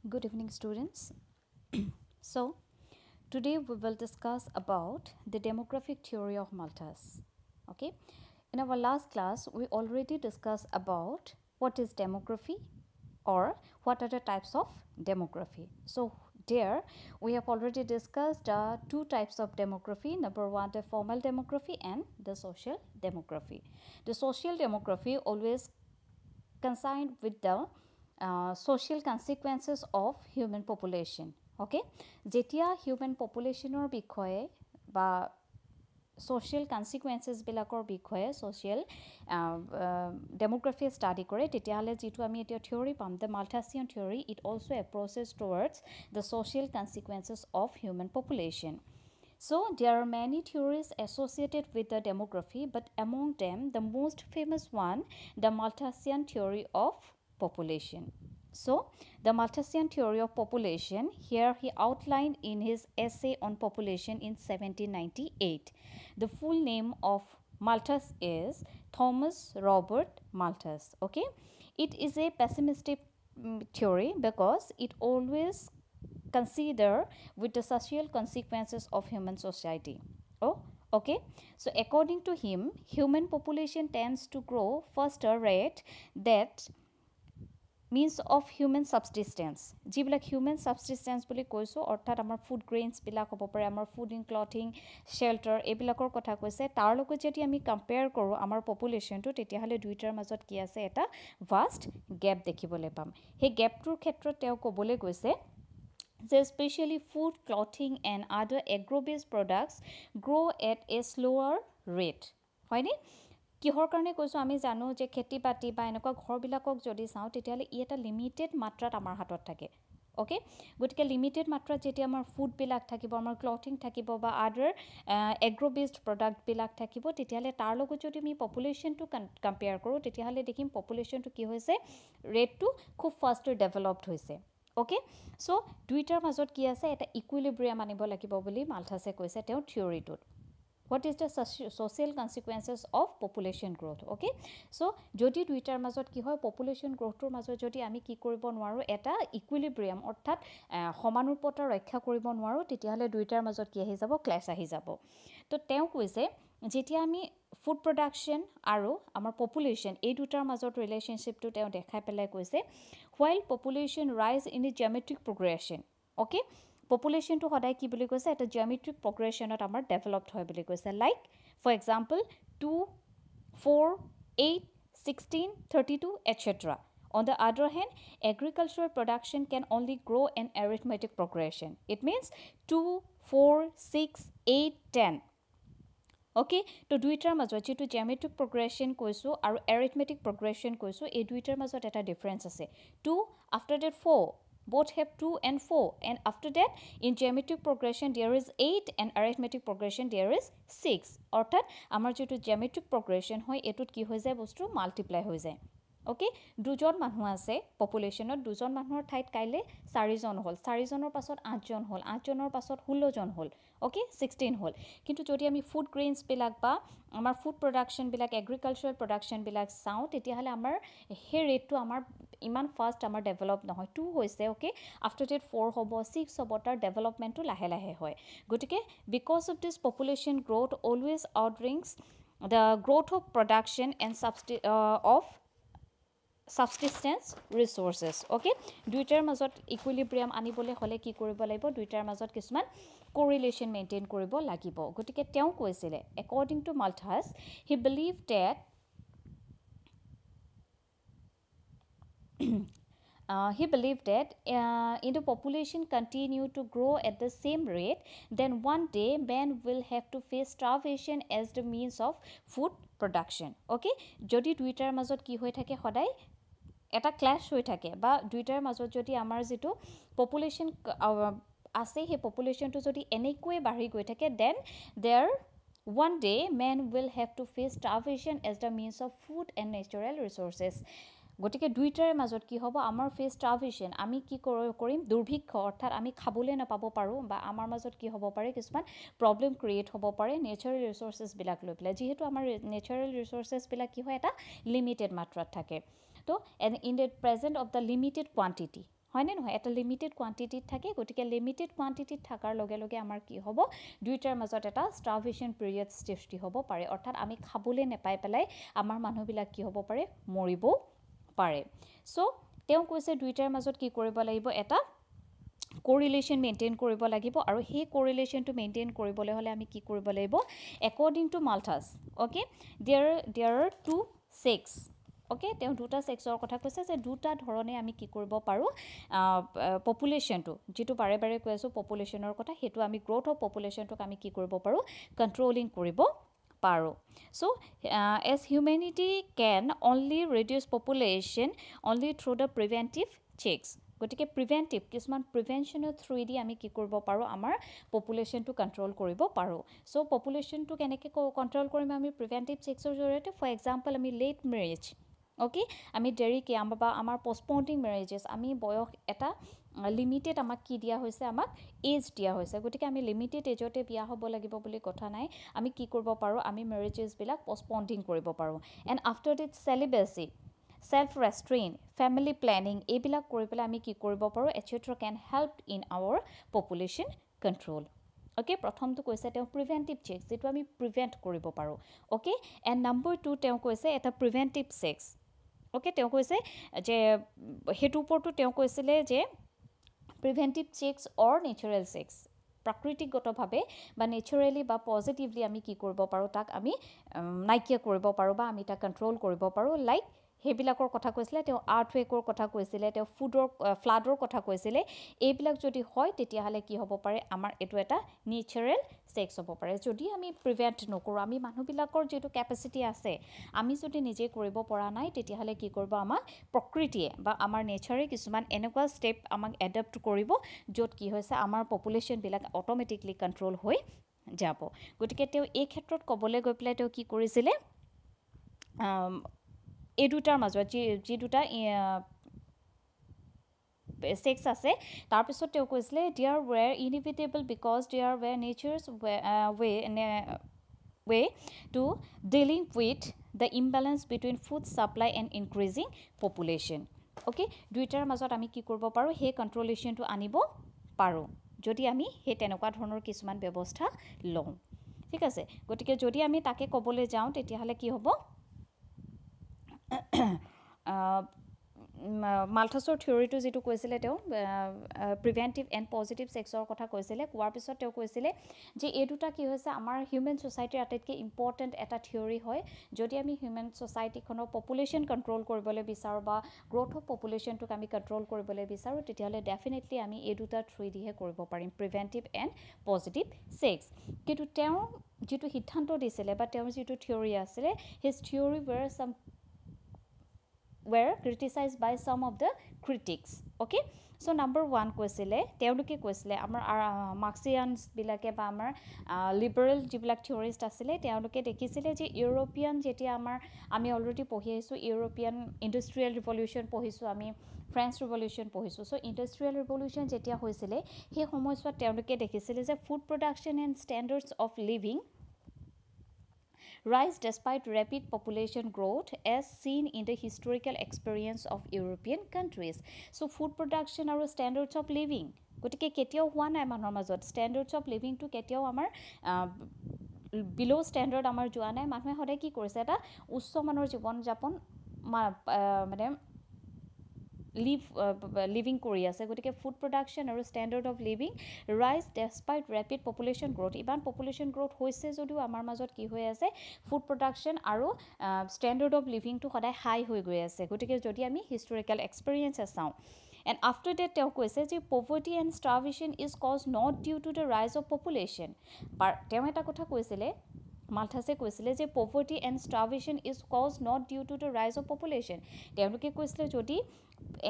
Good evening, students. So, today we will discuss about the demographic theory of Malthus. Okay, in our last class, we already discussed about what is demography or what are the types of demography. So, there we have already discussed two types of demography. Number one, the formal demography and the social demography. The social demography always concerned with the social consequences of human population. Okay, যেতিয়া human populationৰ বিষয়ে বা social consequences বিলাকৰ বিষয়ে social demography study কৰে তেতিয়াহলে যেটো আমি এটা theory পাম the Malthusian theory it also approaches towards the social consequences of human population. So, there are many theories associated with the demography, but among them, the most famous one, the Malthusian theory of population. So, the Malthusian theory of population, here he outlined in his essay on population in 1798. The full name of Malthus is Thomas Robert Malthus. Okay, it is a pessimistic theory because it always consider with the social consequences of human society. Oh, okay. So, according to him, human population tends to grow faster rate that means of human subsistence. যিবিলাক human subsistence বুলি কৈছো অৰ্থাৎ আমাৰ food grains বিলাক হ'ব পাৰে আমাৰ food in clothing শেল্টাৰ এইবিলাকৰ কথা কৈছে তাৰ লগত যদি আমি কম্পেয়াৰ কৰো আমাৰ পপুলেশ্যনটো তেতিয়াহলে দুইটাৰ মাজত কি আছে এটা ভাষ্ট গ্যাপ দেখিবলৈ পাম সেই গ্যাপটোৰ ক্ষেত্ৰত তেওঁ ক'বলৈ গৈছে especially food, clothing and other agro-based products grow at a slower rate. হয়নে কিহৰ কাৰণে কৈছো আমি জানো যে খেতি বাতি বা এনেকুৱা ঘৰবিলাকক যদি চাও তেতিয়ালে ই এটা লিমিটেড মাত্ৰাত আমাৰ হাতত থাকে ওকে গতিকে লিমিটেড মাত্ৰাত যেতিয়া আমাৰ ফুড বিলাক থাকিব আমাৰ ক্লথিং থাকিব বা আদাৰ এগ্ৰো বেসড প্ৰডাক্ট বিলাক থাকিব তেতিয়ালে তাৰ লগত যদি আমি পপুলেশ্যনটো কম্পেয়াৰ কৰো তেতিয়ালে দেখিম পপুলেশ্যনটো কি হৈছে ৰেটটো খুব ফাস্টাৰ ডেভেলপড হৈছে Okay, so দুইটাৰ মাজত কি আছে এটা ইকুইলিব্ৰিয়াম আনিব লাগিব বুলি মালথাসে কৈছে তেওঁ থিওৰিটোত What is the social consequences of population growth? Okay, so যদি দুইটাৰ মাজত কি হয় population growthৰ মাজত যদি আমি কি কৰিব নোৱাৰো এটা ইকুইলিব্ৰিয়াম অৰ্থাৎ সমানুপাত ৰক্ষা কৰিব নোৱাৰো তেতিয়াহলে দুইটাৰ মাজত কি আহি যাব ক্লাছ আহি যাব তো তেওঁ কৈছে যেতিয়া আমি ফুড প্ৰডাকশন আৰু আমাৰ পপুলেশ্যন এই দুটাৰ মাজত ৰিলেশনশিপটো তেওঁ দেখাই পেলাই কৈছে while population rise in a geometric progression okay population to সদায় কি বুলি কৈছে এটা geometric progressionত আমাৰ ডেভেলপড হয় বুলি কৈছে like for example 2 4 8 16 32 etc. On the other hand, agricultural production can only grow in arithmetic progression. It means 2 4 6 8 10 Okay, to দুইটাৰ মাজত যেটো geometric progression কৈছো আৰু arithmetic progression কৈছো এই দুইটাৰ মাজত এটা ডিফাৰেন্স আছে 2 after that 4 both have 2 and 4 and after that in geometric progression there is 8 and arithmetic progression there is 6 অৰ্থাৎ আমাৰ যেটো geometric progression হয় এটোত কি হৈ যায় বস্তু মাল্টিপ্লাই হৈ যায় Okay, দুজন মানুহ আছে পপুলেশ্যনত দুজন মানুহৰ ঠাইত কাইলে 4 জন হল 4 জনৰ পাছত 8 জন হল 8 জনৰ পাছত 16 জন হল ওকে 16 হল কিন্তু যদি আমি ফুড গ্ৰেইনছ বিলাক বা আমাৰ ফুড প্ৰডাকশন বিলাক এগ্ৰিকালচাৰাল প্ৰডাকশন বিলাক চাও তেতিয়াহলে আমাৰ হে ৰেটটো আমাৰ ইমান ফাস্ট আমাৰ ডেভেলপ নহয় 2 হৈছে ওকে আফটাৰ দ্যাট 4 হ'ব 6 হ'ব তাৰ ডেভেলপমেন্টটো লাহে লাহে হয় গতিকে because of this population growth always outruns the growth of production and of subsistence resources okay দুইটাৰ মাজত ইকুইলিব্ৰিয়াম আনিবলে হলে কি কৰিব লাগিব দুইটাৰ মাজত কিছুমান correlation maintain কৰিব লাগিব গতিকে তেওঁ কৈছিলে according to Malthus he believed that if the population continue to grow at the same rate, then one day man will have to face starvation as the means of food production. Okay? যদি দুইটাৰ মাজত কি হৈ থাকে সদায় এটা class হৈ থাকে বা দুইটাৰ মাজত যদি আমাৰ যেটো পপুলেশ্যন আছে হে পপুলেশ্যনটো যদি এনেকৈ বাঢ়ি গৈ থাকে then there one day man will have to face starvation as the means of food and natural resources. গতিকে দুইটাৰ মাজত কি হ'ব আমাৰ ফেস স্টাৰভেশন আমি কি কৰিম দুৰ্ভিক্ষ অৰ্থাৎ আমি খাবলৈ না পাব পাৰো বা আমাৰ মাজত কি হ'ব পাৰে কিছুমান প্ৰবলেম ক্ৰিয়েট হ'ব পাৰে নেচাৰেল ৰিসোৰ্সেস বিলাক লৈ পেলাই যেহেতু আমাৰ নেচাৰেল ৰিসোৰ্সেস বিলাক কি হয় এটা লিমিটেড মাত্ৰাত থাকে তো in the present of the limited quantity হয় নে নহয় এটা লিমিটেড কোৱান্টিটিত থাকে গতিকে লিমিটেড কোৱান্টিটিত থাকাৰ লগে লগে আমাৰ কি হ'ব দুইটাৰ মাজত এটা স্টাৰভেশ্যন পিৰিয়ড সৃষ্টি হ'ব পাৰে অৰ্থাৎ আমি খাবলৈ নেপাই পেলাই আমাৰ মানুহবিলাক কি হ'ব পাৰে মৰিব পাৰে সো তেওঁ কৈছে দুইটাৰ মাজত কি কৰিব লাগিব এটা correlation maintain কৰিব লাগিব আৰু সেই correlation to maintain কৰিবলৈ হলে আমি কি কৰিব লাগিব according to Malthus okay there are two sex okay তেওঁ দুটা সেক্সৰ কথা কৈছে যে দুটা ধৰণে আমি কি কৰিব পাৰো পপুলেশনটো যেটো বাৰে বাৰে কৈ আছো পপুলেশনৰ কথা হেতু আমি গ্ৰোথ অফ পপুলেশনটোক আমি কি কৰিব পাৰো কন্ট্ৰোলিং কৰিব পাৰো so as humanity can only reduce population only through the preventive checks গতিকে প্ৰিভেন্টিভ কিছুমান প্ৰিভেনচনৰ থ্ৰু দি আমি কি কৰিব পাৰো আমাৰ পপুলেশনটো কন্ট্ৰোল কৰিব পাৰো সো পপুলেশনটো কেনেকৈ কন্ট্ৰোল কৰিম আমি প্ৰিভেন্টিভ চেকছৰ জৰিয়তে ফৰ এক্সাম্পল আমি লেট মেৰেজ ওকে আমি দেৰিকে আমাৰ পোষ্টপোনিং মেৰেজেছ আমি বয়স এটা লিমিটেড আমাক কি দিয়া হৈছে আমাক এজ দিয়া হৈছে গতিকে আমি লিমিটেড এজতে বিয়া হ'ব লাগিব বুলি কথা নাই আমি কি কৰিব পাৰো আমি মেৰেজেছ বিলাক পোষ্টপোনিং কৰিব পাৰো and after that celibacy self restraint family planning এইবিলাক কৰি পেলাই আমি কি কৰিব পাৰো etc can help in our population control okay প্ৰথমটো কৈছে তেওঁ প্ৰিভেন্টিভ চেক যেটো আমি প্ৰিভেন্ট কৰিব পাৰো okay and number 2 তেওঁ কৈছে এটা প্ৰিভেন্টিভ সেক্স okay তেওঁ কৈছে যে হেতু ওপৰটো তেওঁ কৈছিলে যে প্ৰিভেন্টিভ চেকস অৰ নেচাৰেল চেকস প্ৰাকৃতিকগতভাৱে বা নেচাৰেলি বা পজিটিভলি আমি কি কৰিব পাৰো তাক আমি নাইকিয়া কৰিব পাৰো বা আমি তাক কন্ট্ৰোল কৰিব পাৰো লাইক হেবিলাকৰ কথা কৈছিলে তেওঁ আৰ্থৱেকৰ কথা কৈছিলে তেওঁ ফুডৰ ফ্লাডৰ কথা কৈছিলে এইবিলাক যদি হয় তেতিয়া হলে কি হ'ব পাৰে আমাৰ এটো এটা নেচাৰেল সেক্স হ'ব পাৰে যদি আমি প্ৰিভেন্ট নকৰো আমি মানুহবিলাকৰ যেটো ক্যাপাসিটি আছে আমি যদি নিজে কৰিব পৰা নাই তেতিয়া হলে কি কৰিব আমাক প্ৰকৃতিয়ে বা আমাৰ নেচাৰে কিছুমান এনেকুৱা ষ্টেপ আমাক এডাপ্ট কৰিব যত কি হৈছে আমাৰ পপুলেশন বিলাক অটোমেটিকলি কন্ট্ৰোল হৈ যাব গতিকে তেওঁ এই ক্ষেত্ৰত কবলৈ গৈ পেলাই তেওঁ কি কৰিছিলে এই দুটাৰ মাজত যি দুটা সেক্স আছে তাৰ পিছত তেওঁ কৈছিলে there were inevitable because there were nature's way to dealing with the imbalance between food supply and increasing population okay দুইটাৰ মাজত আমি কি কৰিব পাৰো হে কন্ট্ৰোলেশনটো আনিব পাৰো যদি আমি হে তেনেকুৱা ধৰণৰ কিছুমান ব্যৱস্থা লওঁ ঠিক আছে গতিকে যদি আমি তাকে কবলৈ যাওঁ তেতিয়া হলে কি হ'ব মালথাছৰ থিওৰিটো যেটো কৈছিলে তেওঁ প্ৰিভেন্টিভ এণ্ড পজিটিভ সেক্সৰ কথা কৈছিলে কোৱাৰ পিছত তেওঁ কৈছিলে যে এই দুটা কি হৈছে আমাৰ হিউম্যান সোসাইটিৰ আটাইতকৈ ইম্পৰ্টেন্ট এটা থিওৰি হয় যদি আমি হিউম্যান সোসাইটিখনৰ পপুলেশন কন্ট্ৰোল কৰিবলৈ বিচাৰো বা গ্ৰোথ অফ পপুলেশনটোক আমি কন্ট্ৰোল কৰিবলৈ বিচাৰো তেতিয়াহলে ডেফিনেটলি আমি এই দুটা থ্ৰু দিহে কৰিব পাৰিম প্ৰিভেন্টিভ এণ্ড পজিটিভ সেক্স কিন্তু তেওঁ যেটো সিদ্ধান্ত দিছিলে বা তেওঁৰ যেটো থিওৰি আছিলে his theory were criticized by some of the critics okay so number 1 কৈছিলে তেওঁলোকে কৈছিলে আমাৰ মাৰ্ক্সিয়ানস বিলাকে বা আমাৰ লিবাৰেল যিবিলাক থিওৰিষ্ট আছিলে তেওঁলোকে দেখিছিলে যে ইউৰোপিয়ান যেতিয়া আমি অলৰেডি পঢ়ি আহিছো ইউৰোপিয়ান ইন্ডাষ্ট্ৰিয়েল ৰিভলিউশন পঢ়িছো আমি ফ্ৰেঞ্চ ৰিভলিউশন পঢ়িছো সো ইন্ডাষ্ট্ৰিয়েল ৰিভলিউশন যেতিয়া হৈছিলে সেই সময়ছোৱাত তেওঁলোকে দেখিছিলে যে food production and standards of living rise despite rapid population growth as seen in the historical experience of European countries. So food production আৰু standards of living গতিকে কেতিয়াও হোৱা নাই মানুহৰ মাজত standards of living to কেতিয়াও আমাৰ below standard আমাৰ যোৱা নাই মানুহে সদায় কি কৰিছে এটা উচ্চ মানৰ জীৱন যাপন মানে living কৰি আছে গতিকে ফুড প্ৰডাকশন আৰু ষ্টেণ্ডাৰ্ড অফ লিভিং ৰাইজ ডেসপাইট ৰেপিড পপুলেশন গ্ৰোথ ইমান পপুলেশন গ্ৰোথ হৈছে যদিও আমাৰ মাজত কি হৈ আছে ফুড প্ৰডাকশন আৰু ষ্টেণ্ডাৰ্ড অফ লিভিংটো সদায় হাই হৈ গৈ আছে গতিকে যদি আমি হিষ্টৰিকেল এক্সপেৰিয়েন্স চাওঁ and after that তেওঁ কৈছে যে poverty and starvation is caused not due to the rise of population but তেওঁ এটা কথা কৈছিলে মালথাছে কৈছিলে যে poverty and starvation is caused not due to the rise of population তেওঁলোকে কৈছিলে যদি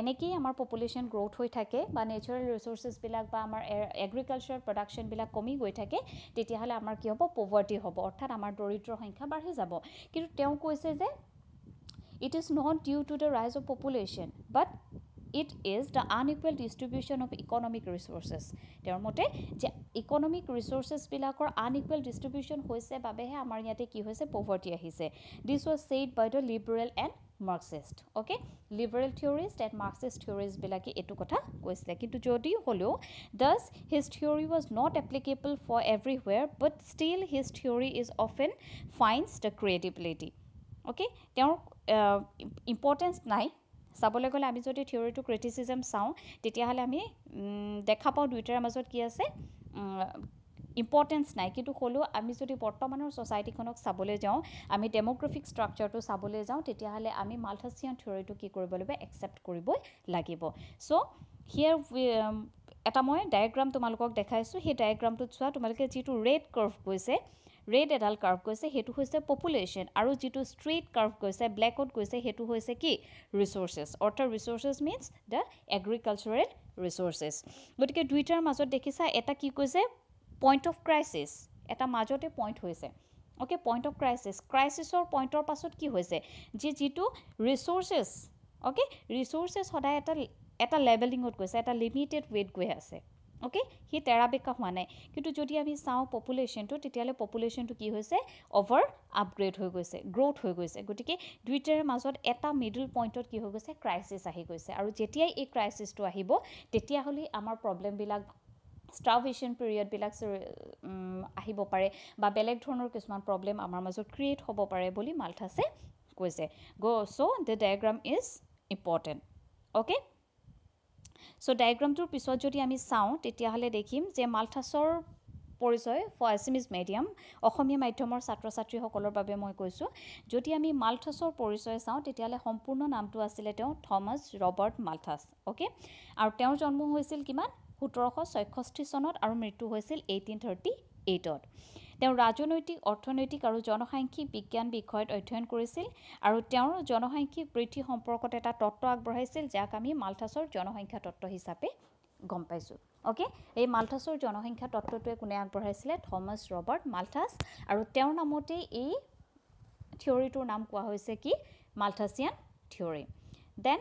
এনেকি আমাৰ পপুলেশন গ্ৰোথ হৈ থাকে বা নেচাৰেল ৰিসোৰ্সেস বিলাক বা আমাৰ এগ্ৰিকালচাৰ প্ৰডাকশন বিলাক কমি গৈ থাকে তেতিয়া হলে আমাৰ কি হ'ব পভাৰ্টি হ'ব অৰ্থাৎ আমাৰ দৰিদ্ৰৰ সংখ্যা বাঢ়ি যাব কিন্তু তেওঁ কৈছে যে it is not due to the rise of population but it is the unequal distribution of economic resources তেওঁৰ মতে যে ইকোনমিক ৰিসোৰ্সেস বিলাকৰ unequal distribution হৈছে বাবেহে আমাৰ ইয়াতে কি হৈছে পভাৰ্টি আহিছে this was said by the liberal and Marxist. Okay, liberal theorist and Marxist theories bilaki etu kotha koisile, kintu jodi holo thus his theory was not applicable for everywhere, but still his theory is often finds the credibility. Okay, importance nai চাবলৈ গ'লে আমি যদি থিওৰিটো criticism চাওঁ তেতিয়াহ'লে আমি দেখা পাওঁ দুইটাৰ মাজত কি আছে ইম্পৰ্টেঞ্চ নাই, কিন্তু হ'লেও আমি যদি বৰ্তমানৰ ছ'চাইটিখনক চাবলৈ যাওঁ, আমি ডেম'গ্ৰাফিক ষ্ট্ৰাকচাৰটো চাবলৈ যাওঁ, তেতিয়াহ'লে আমি মালথাছিয়ান থিওৰিটো কি কৰিব লাগিব, একচেপ্ট কৰিবই লাগিব। চ' হিয়াৰ এটা মই ডায়েগ্ৰাম তোমালোকক দেখাইছোঁ, সেই ডায়েগ্ৰামটোত চোৱা, তোমালোকে যিটো ৰেড কাৰ্ভ গৈছে, ৰেড এডাল কাৰ্ভ গৈছে, সেইটো হৈছে পপুলেশ্যন, আৰু যিটো ষ্ট্ৰেইট কাৰ্ভ গৈছে, ব্লেকত গৈছে, সেইটো হৈছে কি ৰিচোৰ্চেছ, অৰ্থাৎ resources means the agricultural resources. গতিকে দুইটাৰ মাজত দেখিছা এটা কি কৈছে, পইণ্ট অফ ক্ৰাইচিছ, এটা মাজতে পইণ্ট হৈছে। অ'কে, পইণ্ট অফ ক্ৰাইচিছ, ক্ৰাইচিছৰ পইণ্টৰ পাছত কি হৈছে, যিটো ৰিচোৰ্চেছ, অ'কে, ৰিচোৰ্চেছ সদায় এটা লেভেলিঙত গৈছে, এটা লিমিটেড ৱেইট গৈ আছে। অ'কে, সি তেৰাবেকা হোৱা নাই, কিন্তু যদি আমি চাওঁ পপুলেশ্যনটো, তেতিয়াহ'লে পপুলেশ্যনটো কি হৈছে, অভাৰ আপগ্ৰেড হৈ গৈছে, গ্ৰ'থ হৈ গৈছে। গতিকে দুইটাৰ মাজত এটা মিডল পইণ্টত কি হৈ গৈছে, ক্ৰাইচিছ আহি গৈছে, আৰু যেতিয়াই এই ক্ৰাইচিছটো আহিব তেতিয়াহ'লে আমাৰ প্ৰব্লেমবিলাক ষ্টাৰভেশ্যন পিৰিয়ডবিলাক আহিব পাৰে, বা বেলেগ ধৰণৰ কিছুমান প্ৰব্লেম আমাৰ মাজত ক্ৰিয়েট হ'ব পাৰে বুলি মালথাছে কৈছে। So' the diagram is important. Okay, so' ডায়েগ্ৰামটোৰ পিছত যদি আমি চাওঁ তেতিয়াহ'লে দেখিম যে মালথাছৰ পৰিচয় ফৰ এছামিজ মিডিয়াম, অসমীয়া মাধ্যমৰ ছাত্ৰ ছাত্ৰীসকলৰ বাবে মই কৈছোঁ, যদি আমি মালথাছৰ পৰিচয় চাওঁ তেতিয়াহ'লে সম্পূৰ্ণ নামটো আছিলে তেওঁ থমাছ ৰবাৰ্ট মালথাছ। অ'কে, আৰু তেওঁৰ জন্ম হৈছিল কিমান, 1766 চনত, আৰু মৃত্যু হৈছিল 1838ত। তেওঁ ৰাজনৈতিক, অৰ্থনৈতিক আৰু জনসাংখ্যিক বিজ্ঞান বিষয়ত অধ্যয়ন কৰিছিল, আৰু তেওঁৰ জনসাংখ্যিক বৃদ্ধি সম্পৰ্কত এটা তত্ত্ব আগবঢ়াইছিল, যাক আমি মালথাছৰ জনসংখ্যা তত্ত্ব হিচাপে গম পাইছোঁ। অ'কে, এই মালথাছৰ জনসংখ্যা তত্ত্বটোৱে কোনে আগবঢ়াইছিলে, থমাছ ৰবাৰ্ট মালথাছ, আৰু তেওঁৰ নামতেই এই থিয়ৰিটোৰ নাম কোৱা হৈছে কি, মালথাছিয়ান থিয়ৰি। দেন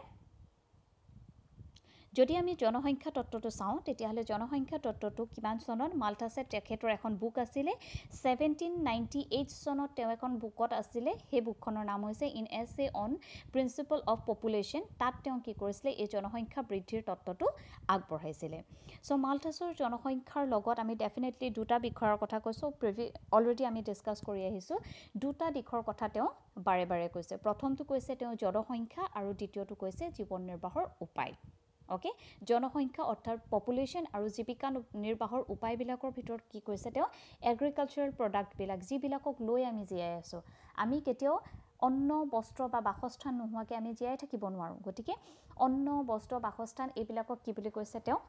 যদি আমি জনসংখ্যা তত্ত্বটো চাওঁ তেতিয়াহ'লে জনসংখ্যা তত্ত্বটো কিমান চনত, মালথাছে তেখেতৰ এখন বুক আছিলে 1798 চনত, তেওঁ এখন বুকত আছিলে, সেই বুকখনৰ নাম হৈছে ইন এছে অন প্ৰিন্সিপল অফ পপুলেশ্যন। তাত তেওঁ কি কৰিছিলে, এই জনসংখ্যা বৃদ্ধিৰ তত্ত্বটো আগবঢ়াইছিলে। চ' মালথাছৰ জনসংখ্যাৰ লগত আমি ডেফিনেটলি দুটা বিষয়ৰ কথা কৈছোঁ, অলৰেডি আমি ডিছকাছ কৰি আহিছোঁ, দুটা দিশৰ কথা তেওঁ বাৰে বাৰে কৈছে। প্ৰথমটো কৈছে তেওঁ জনসংখ্যা, আৰু দ্বিতীয়টো কৈছে জীৱন নিৰ্বাহৰ উপায়। অ'কে, জনসংখ্যা অৰ্থাৎ পপুলেশ্যন আৰু জীৱিকা নিৰ্বাহৰ উপায়বিলাকৰ ভিতৰত কি কৈছে তেওঁ, এগ্ৰিকালচাৰেল প্ৰডাক্টবিলাক, যিবিলাকক লৈ আমি জীয়াই আছোঁ, আমি কেতিয়াও অন্ন, বস্ত্ৰ বা বাসস্থান নোহোৱাকৈ আমি জীয়াই থাকিব নোৱাৰোঁ। গতিকে অন্ন, বস্ত্ৰ, বাসস্থান এইবিলাকক কি বুলি কৈছে তেওঁ,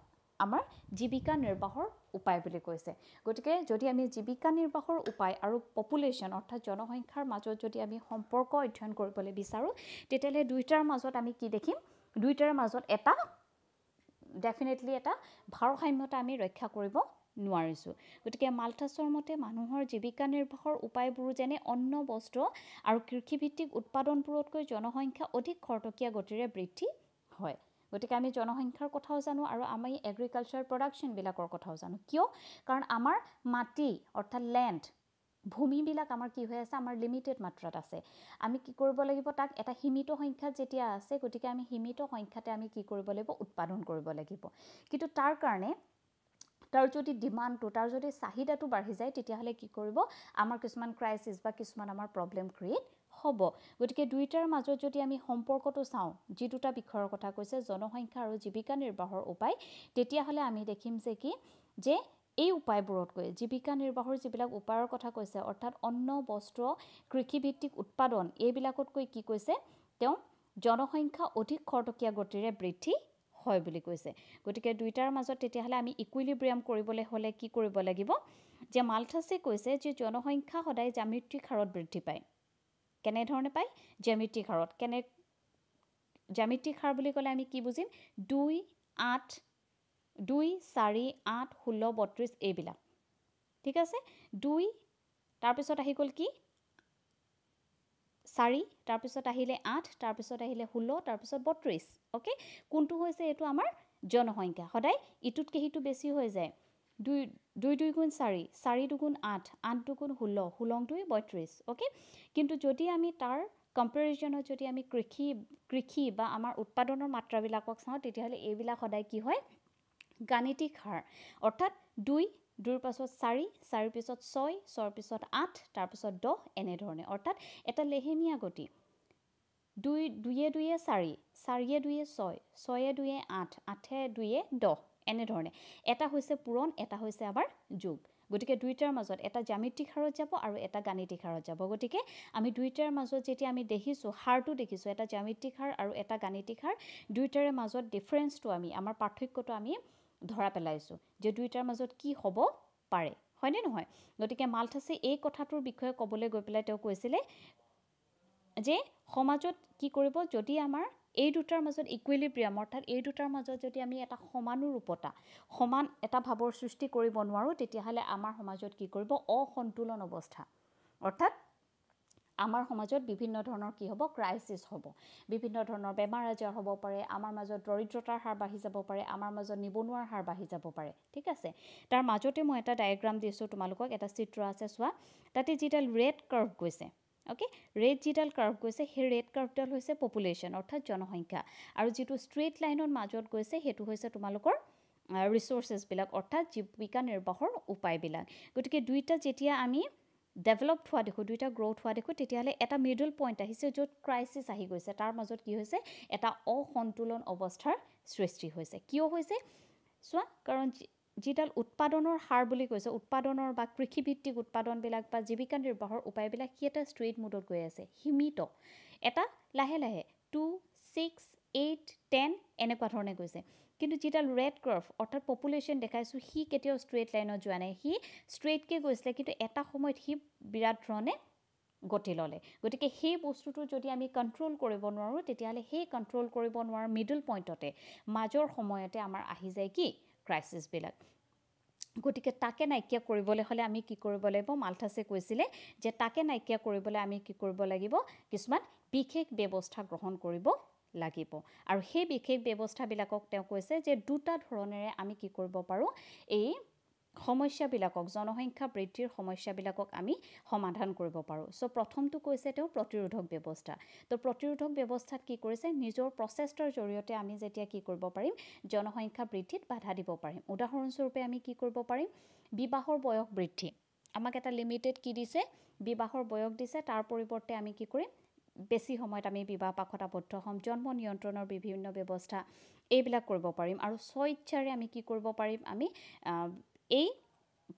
আমাৰ জীৱিকা নিৰ্বাহৰ উপায় বুলি কৈছে। গতিকে যদি আমি জীৱিকা নিৰ্বাহৰ উপায় আৰু পপুলেশ্যন অৰ্থাৎ জনসংখ্যাৰ মাজত যদি আমি সম্পৰ্ক অধ্যয়ন কৰিবলৈ বিচাৰোঁ, তেতিয়াহ'লে দুইটাৰ মাজত আমি কি দেখিম, দুইটাৰ মাজত এটা ডেফিনেটলি এটা ভাৰসাম্যতা আমি ৰক্ষা কৰিব নোৱাৰিছোঁ। গতিকে মালথাছৰ মতে মানুহৰ জীৱিকা নিৰ্বাহৰ উপায়বোৰ যেনে অন্ন, বস্ত্ৰ আৰু কৃষিভিত্তিক উৎপাদনবোৰতকৈ জনসংখ্যা অধিক খৰতকীয়া গতিৰে বৃদ্ধি হয়। গতিকে আমি জনসংখ্যাৰ কথাও জানো, আৰু আমি এগ্ৰিকালচাৰ প্ৰডাকশ্যনবিলাকৰ কথাও জানো। কিয়, কাৰণ আমাৰ মাটি অৰ্থাৎ লেণ্ড, ভূমিবিলাক আমাৰ কি হৈ আছে, আমাৰ লিমিটেড মাত্ৰাত আছে। আমি কি কৰিব লাগিব, তাক এটা সীমিত সংখ্যাত যেতিয়া আছে, গতিকে আমি সীমিত সংখ্যাতে আমি কি কৰিব লাগিব, উৎপাদন কৰিব লাগিব। কিন্তু তাৰ কাৰণে তাৰ যদি ডিমাণ্ডটো, তাৰ যদি চাহিদাটো বাঢ়ি যায়, তেতিয়াহ'লে কি কৰিব, আমাৰ কিছুমান ক্ৰাইচিছ বা কিছুমান আমাৰ প্ৰব্লেম ক্ৰিয়েট হ'ব। গতিকে দুইটাৰ মাজত যদি আমি সম্পৰ্কটো চাওঁ, যি দুটা বিষয়ৰ কথা কৈছে, জনসংখ্যা আৰু জীৱিকা নিৰ্বাহৰ উপায়, তেতিয়াহ'লে আমি দেখিম যে কি, যে এই উপায়বোৰতকৈ জীৱিকা নিৰ্বাহৰ যিবিলাক উপায়ৰ কথা কৈছে, অৰ্থাৎ অন্ন, বস্ত্ৰ, কৃষিভিত্তিক উৎপাদন, এইবিলাকতকৈ কি কৈছে তেওঁ, জনসংখ্যা অধিক খৰতকীয়া গতিৰে বৃদ্ধি হয় বুলি কৈছে। গতিকে দুইটাৰ মাজত তেতিয়াহ'লে আমি ইকুইলিব্ৰিয়াম কৰিবলৈ হ'লে কি কৰিব লাগিব, যে মালথাছে কৈছে যে জনসংখ্যা সদায় জ্যামিতিক হাৰত বৃদ্ধি পায়। কেনেধৰণে পায়, জ্যামিতিক হাৰত। জ্যামিতিক হাৰ বুলি ক'লে আমি কি বুজিম, 2, 8, 2, 4, 8, 16, 32 এইবিলাক, ঠিক আছে। 2 তাৰপিছত আহি গ'ল কি, 4, তাৰপিছত আহিলে 8, তাৰপিছত আহিলে 16, তাৰপিছত 32। অ'কে, কোনটো হৈছে, এইটো আমাৰ জনসংখ্যা। সদায় ইটোতকৈ সিটো বেছি হৈ যায়। 2 2 গুণ 4, 4 2 গুণ 8, 8 2 গুণ 16, 16 2 32। অ'কে, কিন্তু যদি আমি তাৰ কম্পেৰিজনত যদি আমি কৃষি বা আমাৰ উৎপাদনৰ মাত্ৰাবিলাকক চাওঁ তেতিয়াহ'লে এইবিলাক সদায় কি হয় গাণিতিক হাৰ অৰ্থাৎ 2 পাছত 4 পিছত 6 পিছত 8 তাৰপিছত 10 এনেধৰণে অৰ্থাৎ এটা লেহেমীয়া গতি 2 2 4 4 2 6 6 2 8 8 2 10 এনেধৰণে এটা হৈছে পূৰণ এটা হৈছে আবাৰ যোগ গতিকে দুইটাৰ মাজত এটা জ্যামিতিক হাৰত যাব আৰু এটা গাণিতিক হাৰত যাব গতিকে আমি দুইটাৰ মাজত যেতিয়া আমি দেখিছো হাৰটো দেখিছো এটা জ্যামিতিক হাৰ আৰু এটা গাণিতিক হাৰ দুইটাৰে মাজত ডিফাৰেন্সটো আমি আমাৰ পাৰ্থক্যটো আমি ধৰা পেলাইছো যে দুইটাৰ মাজত কি হ'ব পাৰে হয়নে নহয় গতিকে মালথাছে এই কথাটোৰ বিষয়ে ক'বলৈ গৈ পেলাই তেওঁ কৈছিলে যে সমাজত কি কৰিব যদি আমাৰ এই দুটাৰ মাজত ইকুইলিব্ৰিয়াম অৰ্থাৎ এই দুটাৰ মাজত যদি আমি এটা সমানুৰূপতা সমান এটা ভাৱৰ সৃষ্টি কৰিব নোৱাৰো তেতিয়াহ'লে আমাৰ সমাজত কি কৰিব অসন্তুলন অৱস্থা অৰ্থাৎ আমাৰ সমাজত বিভিন্ন ধৰণৰ কি হ'ব ক্ৰাইসিস হ'ব বিভিন্ন ধৰণৰ বেমাৰ আজাৰ হ'ব পাৰে আমাৰ মাজত দৰিদ্ৰতাৰ হাৰ বাঢ়ি যাব পাৰে আমাৰ মাজত নিবনুৱাৰ হাৰ বাঢ়ি যাব পাৰে ঠিক আছে তাৰ মাজতে মই এটা ডায়াগ্ৰাম দিছো তোমালোকক এটা চিত্ৰ আছে চোৱা তাতে যেডাল ৰেড কাৰ্ভ গৈছে ওকে ৰেড যেডাল কাৰ্ভ গৈছে সেই ৰেড কাৰ্ভডাল হৈছে পপুলেশ্যন অৰ্থাৎ জনসংখ্যা আৰু যেটো ষ্ট্ৰেইট লাইনৰ মাজত গৈছে হেতু হৈছে তোমালোকৰ ৰিসোৰ্সেস বিলাক অৰ্থাৎ জীৱিকা নিৰ্বাহৰ উপায়বিলাক গতিকে দুইটা যেতিয়া আমি ডেভেলপড হোৱা দেখো দুইটা গ্ৰোথ হোৱা দেখো তেতিয়াহলে এটা মিডল পইণ্ট আহিছে য'ত ক্ৰাইসিস আহি গৈছে তাৰ মাজত কি হৈছে এটা অসন্তুলন অৱস্থাৰ সৃষ্টি হৈছে কিয় হৈছে চোৱা কাৰণ যেডাল উৎপাদনৰ হাৰ বুলি কৈছে উৎপাদনৰ বা কৃষিভিত্তিক উৎপাদনবিলাক বা জীৱিকা নিৰ্বাহৰ উপায়বিলাক কি এটা ষ্ট্ৰেইট মুডত গৈ আছে সীমিত এটা লাহে লাহে 2 6 8 10 এনেকুৱা ধৰণে গৈছে কিন্তু যেডাল ৰেড কাৰ্ভ অৰ্থাৎ পপুলেশ্যন দেখাইছো হি কেতিয়াও ষ্ট্ৰেইট লাইনত যোৱা নাই হি ষ্ট্ৰেইটকে গৈছিলে কিন্তু এটা সময়ত হি বিৰাট ধৰণে গতি ললে গতিকে সেই বস্তুটো যদি আমি কন্ট্ৰোল কৰিব নোৱাৰো তেতিয়াহলে সেই কন্ট্ৰোল কৰিব নোৱাৰা মিডল পইণ্টতে মাজৰ সময়তে আমাৰ আহি যায় কি ক্ৰাইসিস বিলাক গতিকে তাকে নাইকিয়া কৰিবলৈ হলে আমি কি কৰিব লাগিব মালথাছে কৈছিলে যে তাকে নাইকিয়া কৰিবলৈ আমি কি কৰিব লাগিব কিছুমান বিশেষ ব্যৱস্থা গ্ৰহণ কৰিব লাগিব আৰু সেই বিশেষ ব্যৱস্থাবিলাকক তেওঁ কৈছে যে দুটা ধৰণেৰে আমি কি কৰিব পাৰো এই সমস্যাবিলাকক জনসংখ্যা বৃদ্ধিৰ সমস্যাবিলাকক আমি সমাধান কৰিব পাৰো সো প্ৰথমটো কৈছে তেওঁ প্ৰতিৰোধক ব্যৱস্থা তো প্ৰতিৰোধক ব্যৱস্থাত কি কৰিছে নিজৰ প্ৰচেষ্টাৰ জৰিয়তে আমি যেতিয়া কি কৰিব পাৰিম জনসংখ্যা বৃদ্ধিত বাধা দিব পাৰিম উদাহৰণস্বৰূপে আমি কি কৰিব পাৰিম বিবাহৰ বয়স বৃদ্ধি আমাক এটা লিমিটেড কি দিছে বিবাহৰ বয়স দিছে তাৰ পৰিৱৰ্তে আমি কি কৰিম বেছি সময়ত আমি বিবাহ পাশত আবদ্ধ হম জন্ম নিয়ন্ত্ৰণৰ বিভিন্ন ব্যৱস্থা এইবিলাক কৰিব পাৰিম আৰু স্বইচ্ছাৰে আমি কি কৰিব পাৰিম আমি এই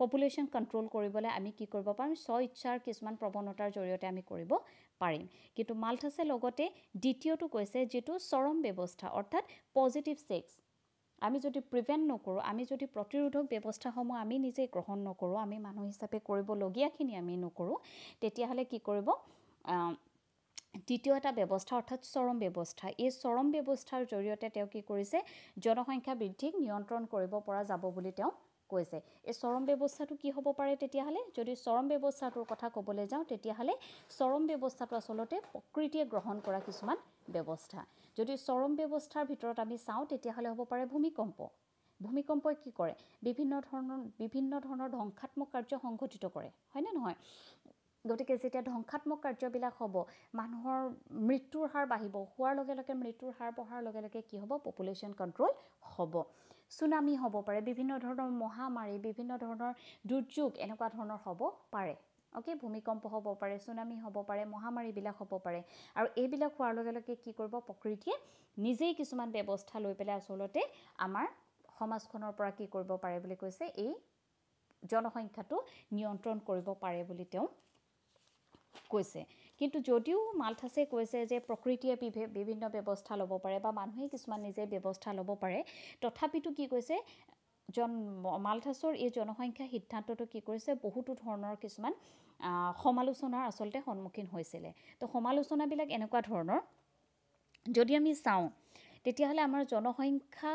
পপুলেশ্যন কন্ট্ৰোল কৰিবলৈ আমি কি কৰিব পাৰিম স্বইচ্ছাৰ কিছুমান প্ৰৱণতাৰ জৰিয়তে আমি কৰিব পাৰিম কিন্তু মালথাছে লগতে দ্বিতীয়টো কৈছে যেটো চৰম ব্যৱস্থা অৰ্থাৎ পজিটিভ সেক্স আমি যদি প্ৰিভেন্ট নকৰো আমি যদি প্ৰতিৰোধক ব্যৱস্থাসমূহ আমি নিজে গ্ৰহণ নকৰো আমি মানুহ হিচাপে কৰিব লগিয়াখিনি আমি নকৰো তেতিয়াহলে কি কৰিব দ্বিতীয় এটা ব্যৱস্থা অৰ্থাৎ চৰম ব্যৱস্থা এই চৰম ব্যৱস্থাৰ জৰিয়তে তেওঁ কি কৰিছে জনসংখ্যা বৃদ্ধিক নিয়ন্ত্ৰণ কৰিব পৰা যাব বুলি তেওঁ কৈছে এই চৰম ব্যৱস্থাটো কি হ'ব পাৰে তেতিয়াহলে যদি চৰম ব্যৱস্থাটোৰ কথা ক'বলৈ যাওঁ তেতিয়াহলে চৰম ব্যৱস্থাটো আসলতে প্ৰকৃতিয়ে গ্ৰহণ কৰা কিছুমান ব্যৱস্থা যদি চৰম ব্যৱস্থাৰ ভিতৰত আমি চাওঁ তেতিয়াহলে হ'ব পাৰে ভূমিকম্পই কি কৰে বিভিন্ন ধৰণৰ ধ্বংসাত্মক কাৰ্য সংঘটিত কৰে হয়নে নহয় গতিকে যেতিয়া ধ্বংসাত্মক কাৰ্যবিলাক হ'ব মানুহৰ মৃত্যুৰ হাৰ বাঢ়িব হোৱাৰ লগে লগে মৃত্যুৰ হাৰ বঢ়াৰ লগে লগে কি হ'ব পপুলেশ্যন কন্ট্ৰোল হ'ব সুনামি হ'ব পাৰে বিভিন্ন ধৰণৰ মহামাৰী বিভিন্ন ধৰণৰ দুৰ্যোগ এনেকুৱা ধৰণৰ হ'ব পাৰে ওকে ভূমিকম্প হ'ব পাৰে সুনামি হ'ব পাৰে মহামাৰী বিলাক হ'ব পাৰে আৰু এইবিলাক হোৱাৰ লগে লগে কি কৰিব প্ৰকৃতিয়ে নিজেই কিছুমান ব্যৱস্থা লৈ পেলাই আসলতে আমাৰ সমাজখনৰ পৰা কি কৰিব পাৰে বুলি কৈছে এই জনসংখ্যাটো নিয়ন্ত্ৰণ কৰিব পাৰে বুলি তেওঁ কৈছে কিন্তু যদিও মালথাছে কৈছে যে প্ৰকৃতিয়ে বিভিন্ন ব্যৱস্থা ল'ব পাৰে বা মানুহে কিছুমান নিজে ব্যৱস্থা ল'ব পাৰে তথাপিতো কি কৈছে মালথাছৰ এই জনসংখ্যা সিদ্ধান্তটো কি কৰিছে বহুতো ধৰণৰ কিছুমান সমালোচনাৰ আসলতে সন্মুখীন হৈছিলে তো সমালোচনাবিলাক এনেকুৱা ধৰণৰ যদি আমি চাওঁ তেতিয়াহলে আমাৰ জনসংখ্যা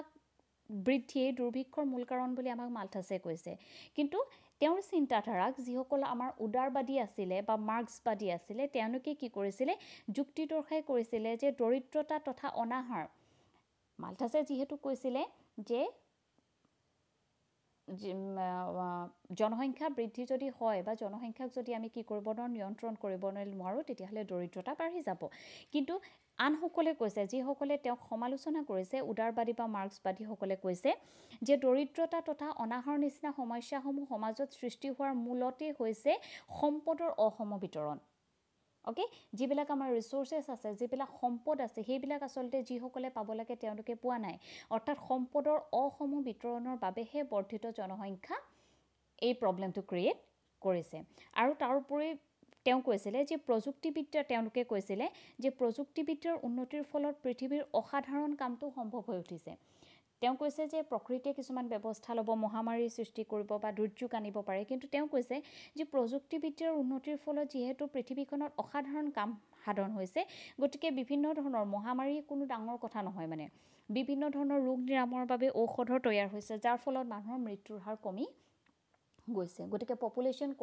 বৃদ্ধি দুৰ্ভিক্ষৰ মূল কাৰণ বুলি আমাক মালথাছে কৈছে কিন্তু তেওঁৰ চিন্তাধাৰাক যিসকল আমাৰ উদাৰবাদী আছিলে বা মাৰ্ক্সবাদী আছিলে তেওঁলোকে কি কৰিছিলে যুক্তি দৰ্শাই কৰিছিলে যে দৰিদ্ৰতা তথা অনাহাৰ মালথাছে যিহেতু কৈছিলে যে জনসংখ্যা বৃদ্ধি যদি হয় বা জনসংখ্যাক যদি আমি কি কৰিব নোৱাৰোঁ নিয়ন্ত্ৰণ কৰিব নোৱাৰোঁ তেতিয়াহ'লে দৰিদ্ৰতা বাঢ়ি যাব কিন্তু আনসকলে কৈছে যিসকলে তেওঁক সমালোচনা কৰিছে উদাৰবাদী বা মাৰ্ক্সবাদীসকলে কৈছে যে দৰিদ্ৰতা তথা অনাহৰ নিচিনা সমস্যাসমূহ সমাজত সৃষ্টি হোৱাৰ মূলতেই হৈছে সম্পদৰ অসম বিতৰণ ওকে যিবিলাক আমাৰ ৰিসোৰ্সেছ আছে যিবিলাক সম্পদ আছে সেইবিলাক আসলতে যিসকলে পাব লাগে তেওঁলোকে পোৱা নাই অৰ্থাৎ সম্পদৰ অসম বিতৰণৰ বাবেহে বৰ্ধিত জনসংখ্যা এই প্ৰবলেমটো ক্ৰিয়েট কৰিছে আৰু তাৰ উপৰি তেওঁ কৈছিলে যে প্ৰযুক্তিবিদ্যা তেওঁলোকে কৈছিলে যে প্ৰযুক্তিবিদ্যাৰ উন্নতিৰ ফলত পৃথিৱীৰ অসাধাৰণ কামটো সম্ভৱ হৈ উঠিছে তেওঁ কৈছে যে প্ৰকৃতিয়ে কিছুমান ব্যৱস্থা ল'ব মহামাৰী সৃষ্টি কৰিব বা দুৰ্যোগ আনিব পাৰে কিন্তু তেওঁ কৈছে যে প্ৰযুক্তিবিদ্যাৰ উন্নতিৰ ফলত যেহেতু পৃথিৱীখনত অসাধাৰণ কাম সাধন হৈছে গতিকে বিভিন্ন ধৰণৰ মহামাৰী কোনো ডাঙৰ কথা নহয় মানে বিভিন্ন ধৰণৰ ৰোগ নিৰাময়ৰ বাবে ঔষধৰ তৈয়াৰ হৈছে যাৰ ফলত মানুহৰ মৃত্যুৰ হাৰ কমি গৈছে গতিকে পপুলেশ্যন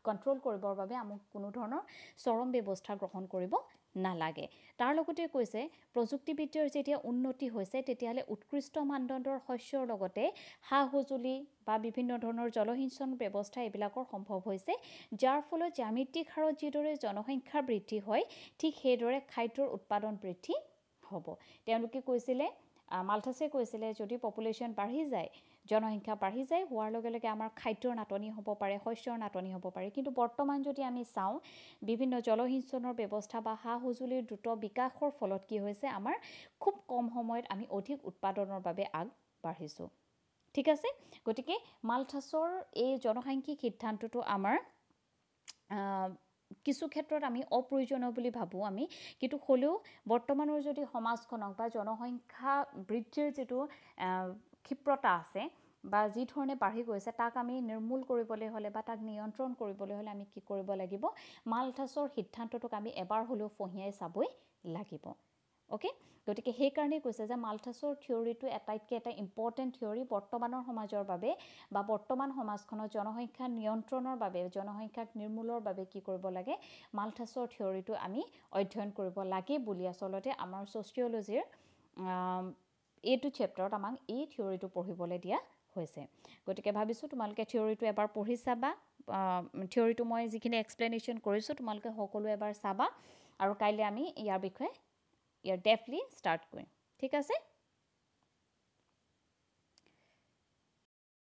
কন্ট্ৰোল কৰিবৰ বাবে আমাক কোনো ধৰণৰ চৰম ব্যৱস্থা গ্ৰহণ কৰিব নালাগে তাৰ লগতে কৈছে প্ৰযুক্তিবিদ্যাৰ যেতিয়া উন্নতি হৈছে তেতিয়াহ'লে উৎকৃষ্ট মানদণ্ডৰ শস্যৰ লগতে সা-সঁজুলি বা বিভিন্ন ধৰণৰ জলসিঞ্চন ব্যৱস্থা এইবিলাকৰ সম্ভৱ হৈছে যাৰ ফলত জ্যামিতিক হাৰত যিদৰে জনসংখ্যা বৃদ্ধি হয় ঠিক সেইদৰে খাদ্যৰ উৎপাদন বৃদ্ধি হ'ব তেওঁলোকে কৈছিলে মাল্থাছে কৈছিলে যদি পপুলেশ্যন বাঢ়ি যায় জনসংখ্যা বাঢ়ি যায় হোৱাৰ লগে লগে আমাৰ খাদ্যৰ নাটনি হ'ব পাৰে শস্যৰ নাটনি হ'ব পাৰে কিন্তু বৰ্তমান যদি আমি চাওঁ বিভিন্ন জলসিঞ্চনৰ ব্যৱস্থা বা সা-সঁজুলিৰ দ্ৰুত বিকাশৰ ফলত কি হৈছে আমাৰ খুব কম সময়ত আমি অধিক উৎপাদনৰ বাবে আগবাঢ়িছোঁ ঠিক আছে গতিকে মাল্থাছৰ এই জনসাংখ্যিক সিদ্ধান্তটো আমাৰ কিছু ক্ষেত্ৰত আমি অপ্ৰয়োজনীয় বুলি ভাবোঁ আমি কিন্তু হ'লেও বৰ্তমানৰ যদি সমাজখনক বা জনসংখ্যা বৃদ্ধিৰ যিটো ক্ষিপ্ৰতা আছে বা যি ধৰণে বাঢ়ি গৈছে তাক আমি নিৰ্মূল কৰিবলৈ হ'লে বা তাক নিয়ন্ত্ৰণ কৰিবলৈ হ'লে আমি কি কৰিব লাগিব মাল্থাছৰ সিদ্ধান্তটোক আমি এবাৰ হ'লেও ফহিয়াই চাবই লাগিব ওকে গতিকে সেই কাৰণেই কৈছে যে মাল্থাছৰ থিওৰিটো এটাইতকৈ এটা ইম্পৰ্টেণ্ট থিওৰি বৰ্তমানৰ সমাজৰ বাবে বা বৰ্তমান সমাজখনৰ জনসংখ্যা নিয়ন্ত্ৰণৰ বাবে জনসংখ্যাক নিৰ্মূলৰ বাবে কি কৰিব লাগে মাল্থাছৰ থিওৰিটো আমি অধ্যয়ন কৰিব লাগে বুলি আচলতে আমাৰ ছচিয়লজিৰ এইটো চেপ্টাৰত আমাক এই থিওৰিটো পঢ়িবলৈ দিয়া হৈছে গতিকে ভাবিছোঁ তোমালোকে থিওৰিটো এবাৰ পঢ়ি চাবা থিওৰিটো মই যিখিনি এক্সপ্লেনেশ্যন কৰিছোঁ তোমালোকে সকলো এবাৰ চাবা আৰু কাইলৈ আমি ইয়াৰ বিষয়ে ডেফলি ষ্টাৰ্ট কৰিম ঠিক আছে